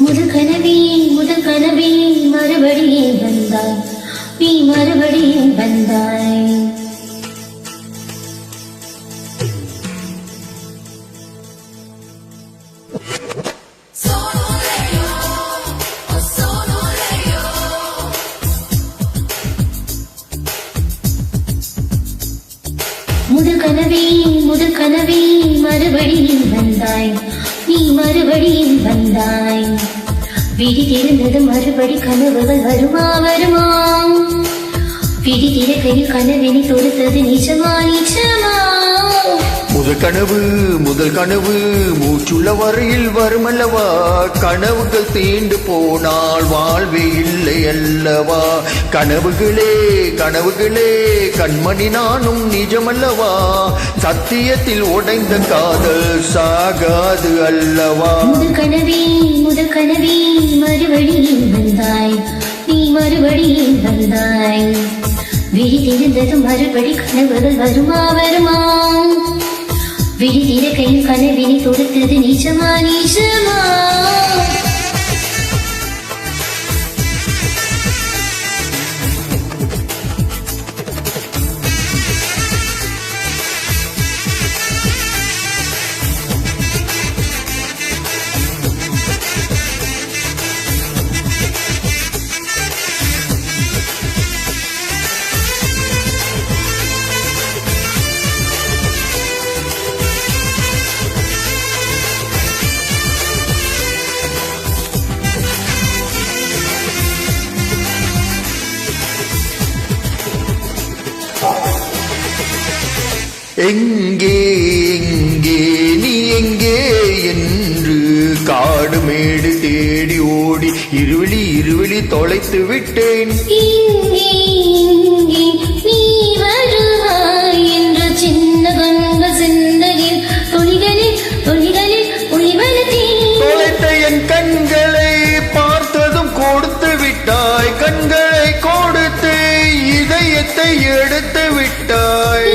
முதல் கனவே மறுபடியும் வந்தாய், நீ மறுபடியும் வந்தாய். முதல் கனவே மறுபடியும் வந்தாய், நீ மறுபடியும் வந்தாய். விழித்திருந்தது மறுபடி கனவுகள் வருமா வருமா, விழித்திருக்கையில் கனவினை தொடுத்தது நிஜமா நிஜமா. முதல் கனவு மூச்சுள்ள வரையில் வருமல்லவா, கனவுகள் தீண்டு போனால் வாழ்வே இல்லை அல்லவா. கனவுகளே கண்மணி நானும் நிஜமல்லவா, சத்தியத்தில் உடைந்த காதல் சாகாது அல்லவா. முதல் கனவே மறுபடியும் வந்தாய், நீ மறுபடியும் வந்தாய். விழித்திருந்தது மறுபடி கனவுகள் வருமா வருமா, விழித்திருக்கையில் கனவினை தொடுத்தது நிஜமா நிஜமா. எங்கே நீ எங்கே என்று காடு மேடு தேடி ஓடி இருவிழி தொலைத்து விட்டேன். நீ வருவாய் என்ற சின்ன கண்ட சிந்தையில் தொழிகளில் ஒளிவளத்தேன். தொலைத்த என் கண்களை பார்த்ததும் கொடுத்து விட்டாய், கண்களை கொடுத்து இதயத்தை எடுத்து விட்டாய்.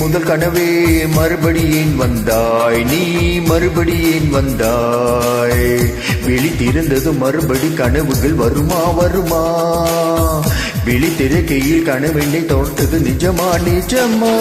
முதல் கனவே மறுபடியும் வந்தாய், நீ மறுபடியும் வந்தாய். விழித்திருந்தது மறுபடி கனவுகள் வருமா வருமா, விழித்திருக்கையில் கனவெண்ணை தோற்றது நிஜமா நிஜமா.